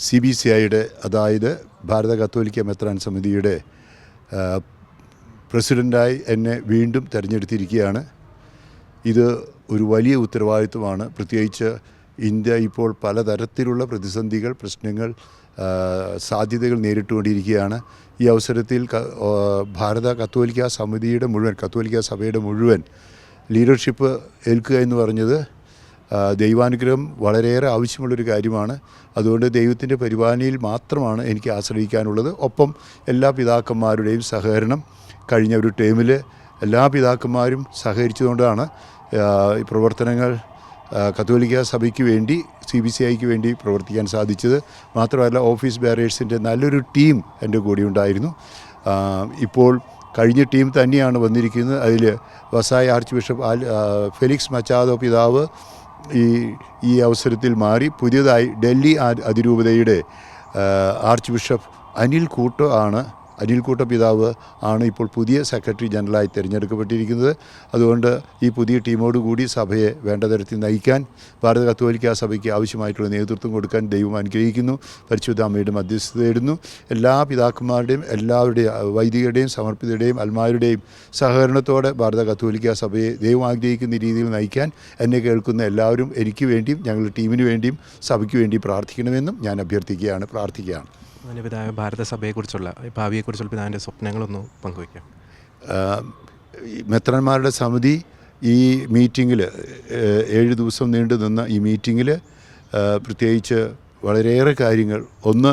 CBCIയുടെ അതായത് ഭാരത കത്തോലിക്ക മെത്രാൻ സമിതിയുടെ പ്രസിഡൻ്റായി എന്നെ വീണ്ടും തിരഞ്ഞെടുത്തിരിക്കുകയാണ്. ഇത് ഒരു വലിയ ഉത്തരവാദിത്വമാണ്. പ്രത്യേകിച്ച് ഇന്ത്യ ഇപ്പോൾ പലതരത്തിലുള്ള പ്രതിസന്ധികൾ, പ്രശ്നങ്ങൾ, സാധ്യതകൾ നേരിട്ടുകൊണ്ടിരിക്കുകയാണ്. ഈ അവസരത്തിൽ ഭാരത കത്തോലിക്ക സമിതിയുടെ മുഴുവൻ, കത്തോലിക്ക സഭയുടെ മുഴുവൻ ലീഡർഷിപ്പ് ഏൽക്കുക എന്ന് പറഞ്ഞത് ദൈവാനുഗ്രഹം വളരെയേറെ ആവശ്യമുള്ളൊരു കാര്യമാണ്. അതുകൊണ്ട് ദൈവത്തിൻ്റെ പരിപാലനയിൽ മാത്രമാണ് എനിക്ക് ആശ്രയിക്കാനുള്ളത്. ഒപ്പം എല്ലാ പിതാക്കന്മാരുടെയും സഹകരണം കഴിഞ്ഞ ഒരു ടൈമിൽ എല്ലാ പിതാക്കന്മാരും സഹകരിച്ചുകൊണ്ടാണ് ഈ പ്രവർത്തനങ്ങൾ കത്തോലിക്ക സഭയ്ക്ക് വേണ്ടി, CBCIക്ക് വേണ്ടി പ്രവർത്തിക്കാൻ സാധിച്ചത്. മാത്രമല്ല ഓഫീസ് ബെയറേഴ്സിൻ്റെ നല്ലൊരു ടീം എൻ്റെ കൂടെ ഉണ്ടായിരുന്നു. ഇപ്പോൾ കഴിഞ്ഞ ടീം തന്നെയാണ് വന്നിരിക്കുന്നത്. അതിൽ വസായ് ആർച്ച് ബിഷപ്പ് ഫെലിക്സ് മച്ചാദോ പിതാവ് ഈ അവസരത്തിൽ മാറി പുതിയതായി ഡൽഹി അതിരൂപതയുടെ ആർച്ച് ബിഷപ്പ് അനിൽ കൂട്ട പിതാവ് ആണ് ഇപ്പോൾ പുതിയ സെക്രട്ടറി ജനറലായി തിരഞ്ഞെടുക്കപ്പെട്ടിരിക്കുന്നത്. അതുകൊണ്ട് ഈ പുതിയ ടീമോടുകൂടി സഭയെ വേണ്ട തരത്തിൽ നയിക്കാൻ, ഭാരത കത്തോലിക്ക സഭയ്ക്ക് ആവശ്യമായിട്ടുള്ള നേതൃത്വം കൊടുക്കാൻ ദൈവം അനുഗ്രഹിക്കുന്നു. പരിശുദ്ധ അമ്മയുടെ മധ്യസ്ഥത തേടുന്നു. എല്ലാ പിതാക്കന്മാരുടെയും, എല്ലാവരുടെയും, വൈദികരുടെയും, സമർപ്പിതരുടെയും, അൽമാരുടെയും സഹകരണത്തോടെ ഭാരത കത്തോലിക്ക സഭയെ ദൈവം ആഗ്രഹിക്കുന്ന രീതിയിൽ നയിക്കാൻ എന്നെ കേൾക്കുന്ന എല്ലാവരും എനിക്ക് വേണ്ടിയും ഞങ്ങളുടെ ടീമിന് വേണ്ടിയും സഭയ്ക്ക് വേണ്ടി പ്രാർത്ഥിക്കണമെന്നും ഞാൻ പ്രാർത്ഥിക്കുകയാണ്. ഭാരത സഭയെക്കുറിച്ചുള്ള ഭാവിയെക്കുറിച്ചുള്ള പിതാവിൻ്റെ സ്വപ്നങ്ങളൊന്ന് പങ്കുവയ്ക്കാം. മെത്രാന്മാരുടെ സമിതി ഈ മീറ്റിങ്ങിൽ 7 ദിവസം നീണ്ടു നിന്ന ഈ മീറ്റിങ്ങിൽ പ്രത്യേകിച്ച് വളരെയേറെ കാര്യങ്ങൾ, ഒന്ന്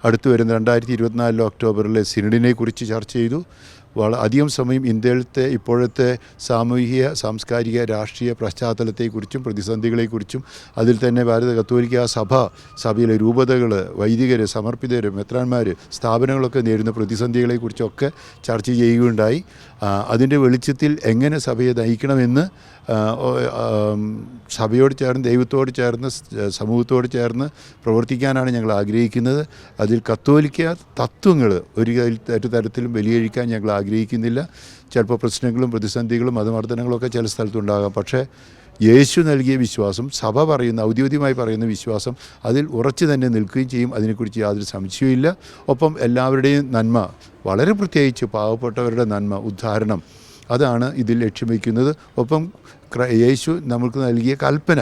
അടുത്തു വരുന്ന 2024 ഒക്ടോബറിലെ സിനഡിനെക്കുറിച്ച് ചർച്ച ചെയ്തു. അധികം സമയം ഇന്ത്യയിലത്തെ ഇപ്പോഴത്തെ സാമൂഹിക, സാംസ്കാരിക, രാഷ്ട്രീയ പശ്ചാത്തലത്തെക്കുറിച്ചും പ്രതിസന്ധികളെക്കുറിച്ചും അതിൽ തന്നെ ഭാരത കത്തോലിക്ക സഭയിലെ രൂപതകൾ, വൈദികർ, സമർപ്പിതർ, മെത്രാന്മാർ, സ്ഥാപനങ്ങളൊക്കെ നേരിടുന്ന പ്രതിസന്ധികളെക്കുറിച്ചൊക്കെ ചർച്ച ചെയ്യുകയുണ്ടായി. അതിൻ്റെ വെളിച്ചത്തിൽ എങ്ങനെ സഭയെ നയിക്കണമെന്ന് സഭയോട് ചേർന്ന്, ദൈവത്തോട് ചേർന്ന്, സമൂഹത്തോട് ചേർന്ന് പ്രവർത്തിക്കാനാണ് ഞങ്ങൾ ആഗ്രഹിക്കുന്നത്. അതിൽ കത്തോലിക്ക തത്വങ്ങൾ ഒരു തരത്തിലും ബലികഴിക്കാൻ ഞങ്ങൾ ആഗ്രഹിക്കുന്നില്ല. ചിലപ്പോൾ പ്രശ്നങ്ങളും പ്രതിസന്ധികളും മതമർദ്ദനങ്ങളൊക്കെ ചില സ്ഥലത്തുണ്ടാകാം. പക്ഷേ യേശു നൽകിയ വിശ്വാസം, സഭ പറയുന്ന, ഔദ്യോഗികമായി പറയുന്ന വിശ്വാസം, അതിൽ ഉറച്ചു തന്നെ നിൽക്കുകയും ചെയ്യും. അതിനെക്കുറിച്ച് യാതൊരു സംശയവുമില്ല. ഒപ്പം എല്ലാവരുടെയും നന്മ, വളരെ പ്രത്യേകിച്ച് പാവപ്പെട്ടവരുടെ നന്മ, ഉദ്ധാരണം, അതാണ് ഇതിൽ ലക്ഷ്യം വയ്ക്കുന്നത്. ഒപ്പം യേശു നമുക്ക് നൽകിയ കൽപ്പന,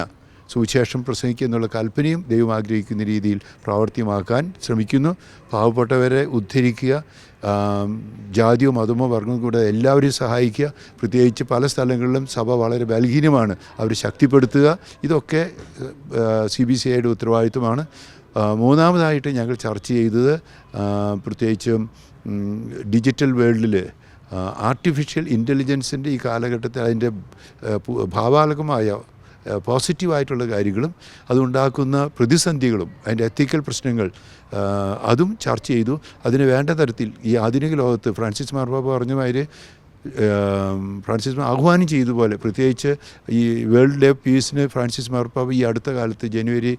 സുവിശേഷം പ്രസംഗിക്കുക എന്നുള്ള കൽപ്പനയും ദൈവം ആഗ്രഹിക്കുന്ന രീതിയിൽ പ്രാവർത്തികമാക്കാൻ ശ്രമിക്കുന്നു. പാവപ്പെട്ടവരെ ഉദ്ധരിക്കുക, ജാതിയോ മതമോ വർഗ്ഗമോ കൂടെ എല്ലാവരെയും സഹായിക്കുക. പ്രത്യേകിച്ച് പല സ്ഥലങ്ങളിലും സഭ വളരെ ബലഹീനമാണ്, അവർ ശക്തിപ്പെടുത്തുക. ഇതൊക്കെ CBCIയുടെ ഉത്തരവാദിത്വമാണ്. മൂന്നാമതായിട്ട് ഞങ്ങൾ ചർച്ച ചെയ്തത് പ്രത്യേകിച്ചും ഡിജിറ്റൽ വേൾഡിൽ ആർട്ടിഫിഷ്യൽ ഇൻ്റലിജൻസിൻ്റെ ഈ കാലഘട്ടത്തിൽ അതിൻ്റെ ഭാവാത്മകമായ പോസിറ്റീവായിട്ടുള്ള കാര്യങ്ങളും അതുണ്ടാക്കുന്ന പ്രതിസന്ധികളും അതിൻ്റെ എത്തിക്കൽ പ്രശ്നങ്ങൾ അതും ചർച്ച ചെയ്തു. അതിന് വേണ്ട തരത്തിൽ ഈ ആധുനിക ലോകത്ത് ഫ്രാൻസിസ് മാർപ്പാപ്പ പറഞ്ഞ മാതിരി ഫ്രാൻസിസ് ആഹ്വാനം ചെയ്തതുപോലെ, പ്രത്യേകിച്ച് ഈ വേൾഡ് ഡേ പീസിന് ഫ്രാൻസിസ് മാർപ്പാപ്പ ഈ അടുത്ത കാലത്ത് ജനുവരി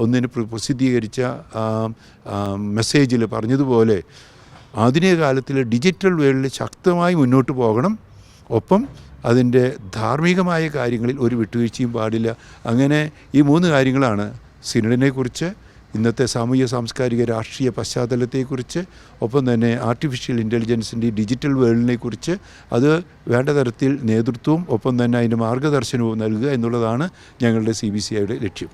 1 പ്രസിദ്ധീകരിച്ച മെസ്സേജിൽ പറഞ്ഞതുപോലെ ആധുനിക കാലത്തിൽ ഡിജിറ്റൽ വേൾഡിൽ ശക്തമായി മുന്നോട്ട് പോകണം. ഒപ്പം അതിൻ്റെ ധാർമ്മികമായ കാര്യങ്ങളിൽ ഒരു വിട്ടുവീഴ്ചയും പാടില്ല. അങ്ങനെ ഈ 3 കാര്യങ്ങളാണ് സിനഡിനെക്കുറിച്ച്, ഇന്നത്തെ സാമൂഹിക, സാംസ്കാരിക, രാഷ്ട്രീയ പശ്ചാത്തലത്തെക്കുറിച്ച്, ഒപ്പം തന്നെ ആർട്ടിഫിഷ്യൽ ഇൻ്റലിജൻസിൻ്റെ ഡിജിറ്റൽ വേൾഡിനെക്കുറിച്ച് അത് വേണ്ട തരത്തിൽ നേതൃത്വവും ഒപ്പം തന്നെ അതിൻ്റെ മാർഗ്ഗദർശനവും നൽകുക എന്നുള്ളതാണ് ഞങ്ങളുടെ CBCIയുടെ ലക്ഷ്യം.